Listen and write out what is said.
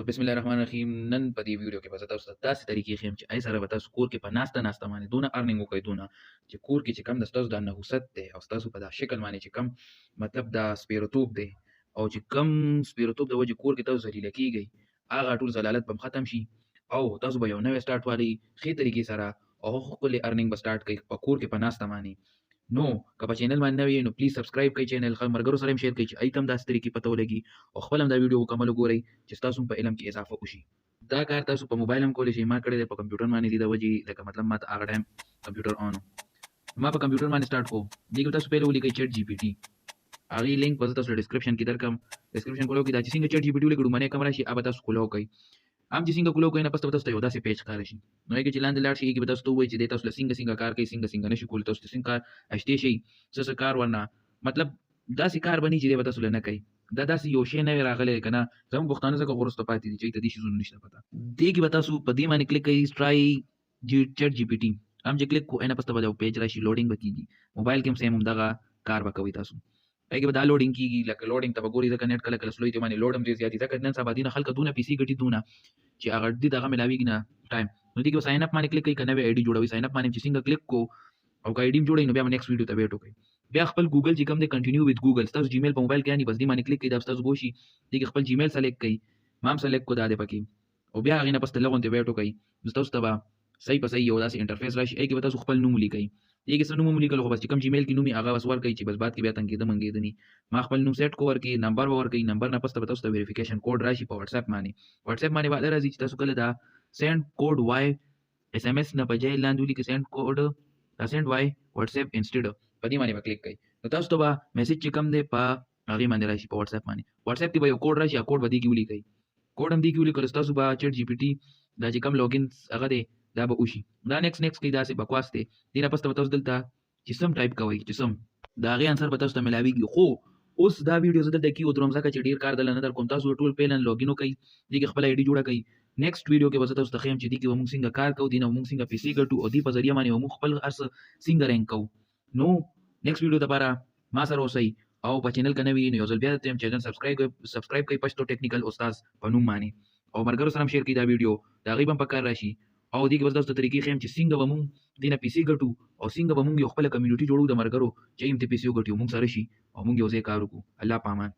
سو بسم الله الرحمن الرحیم. نن په دې ویډیو کې به زه تاسو ته داسې طریقې ښیم چې هغې سره به تاسو کور کې په ناسته باندې دونه ارنینګ وکړئ، دونه چې کور کې چې کم د ستاسو دا نحوست دی او ستاسو په دا شکل باندې چې کم مطلب دا سپیرتوب دی او چې کم سپیرتوب د وجې کور کې تاسو ذلیله کېږئ، هغه ټول ضلالت به ختم شي او تاسو به یو نوی سټارټ والئ ښې طریقې سره او ښکلې ارنینګ به سټارټ کړئ په کور کې په ناسته باندې. نو که په چینل باندې نوی یې نو پلیز سبسکرایب کړئ چینل، خپل ملګرو سره هم شیر کړئ چې هغوی ته هم داسې طریقې پته ولګي او خپل هم دا ویډیو مکمل وګورئ چې ستاسو هم په علم کې اضافه وشي. دا کار تاسو په موبایل هم کولی شئ، ما کړی دی په کمپیوټر باندې دې د وجې لکه مطلب ما ته هغه ټایم کمپیوټر آن و، ما په کمپیوټر باندې سټارټ کوم. دې کې تاسو پهله ولیکئ چیټ جی پي ټي، هغې لینک به زه تاسو ته ډسکرپشن کې درکړم. ډسکرپشن کولو کې دا چې څنګه چیټ جی پي ټي ولیکئ لومړنی کوم راشي هغه به تاسو کولو کوئ. هم چې څنګه کولو کوئ نه پس به تاسو ته یو داسې پیج ښکاره شي، نو هغې کې چې لاندې لاړ شي هغې کې به تاسو ته ووایي چې دی تاسو له څنګه کار کوي، څنګه نه شي کولی، تاسو ته څنګه کار اشتې شي، څه کار ورنه مطلب داسې کار به نه چې دی به تاسو له نه کوي. دا داسې یو شی نوی راغلی دی که نه، زموږ پښتانه ځکه وروسته پاتې دي چې هغوی ته دې شیزونو نشته پته. دې کې به تاسو په دې باندې کلیک کوئ ټرای چیټ جی پي ټي، هم چې کلیک کوو نه پس ته به یو پیج راشي لوډینګ به کېږي. موبایل کې هم سیم همدغه کار به کوئ تاسو، هغې کې به دا لوډینګ کېږي لکه لوډینګ ته به ګورئ ځکه نیټ کله کله سلو وي، دې باندې لوډ هم ډېر زیات وي ځکه نن سبا دې نه خلک دونه پیسې ګټي دونه چې هغه دې دغه ملاوېږي نه ټایم. نو دې کې به ساین اپ باندې کلیک کوئ که نوی آی ډي جوړوئ، ساین اپ باندې چې څنګه کلیک کوو او که آی ډي هم جوړوئ نو بیا به نیکسټ ویډیو ته ویټ وکړئ. بیا خپل ګوګل چې کوم دی کنټینیو وذ ګوګل، ستاسو جیمیل په موبایل کې یعنې بس دې باندې کلیک کوئ، دا به ستاسو بوشي. دې کې خپل جیمیل سلیکټ کوئ، ما هم سلیکټ کړو دا دی پکې، او بیا هغې نه پس ته لږ غوندې ویټ وکړئ، نو ستاسو ته به صحیح په صحیح یو داسې انټرفیس راشي. هغې کې به تاسو خپل نوم ولیکئ، دې کې څه نوم ولیکلو خو بس چې کوم جیمیل کې نوم وي هغه بس ورکړئ چې بس بعد کې بیا تنګېده منګېده نه. ما خپل نوم سیټ کو ورکړئ، نمبر به ورکړئ، نمبر نه پس ته به تاسو ته ویریفیکیشن کوډ راشي په وټساپ باندې. وټساپ باندې واده راځي چې تاسو کله دا سینډ کوډ وای اس ایم اس نه بجای لاندې ولیکئ سینډ کوډ دا سینډ وای وټساپ انسټډ، په دې باندې به کلیک کوئ، نو تاسو ته به میسج چې کوم دی په هغې باندې راشي په وټساپ باندې. وټساپ کې به یو کوډ راشي، هغه کوډ به دې کې ولیکئ، کوډ هم دې کې ولیکلو ستاسو به چیټ جی پي ټي دا چې کوم لاګین هغه دی دا به وشي. دا نیکسټ کوي داسې بکواس دی، دې نه پس ته به تاسو دلته چې سم ټایپ کوئ چې سم د هغې انسر به تاسو ته ملاوېږي. خو اوس دا ویډیو زه دلته کېودروم ځکه چې ډېر کار دله نه در کوم، تاسو ټول پیل لاګین وکئ، دې کې خپله آی ډي جوړه کئ. نیکسټ ویډیو کې به زه تاسو ته ښیم چې دې کې به مونږ څنګه کار کوو، دې نه به مونږ څنګه پیسې ګټو او دې په ذریعه باندې به مونږ خپل هر څه څنګه رینک کوو. نو نیکسټ ویډیو دپاره ما سره اوسئ او په چینل که نوي نو یو ځل بیا درته یم چینل سبسکرایب کئ پښتو ټیکنیکل استاذ په نوم باندې، او ملګرو سره هم شیر کئ دا ویډیو، د هغوی به هم په کار راشي. او دې کې به تاسو ته طریقې ښیم چې څنګه به مونږ دې نه پیسې ګټو او څنګه به مونږ یو خپله کمیونټي جوړو د ملګرو چې هغوی هم ترې پیسې وګټي او مونږ سره شي او مونږ یو ځای کار وکړو. الله په امان.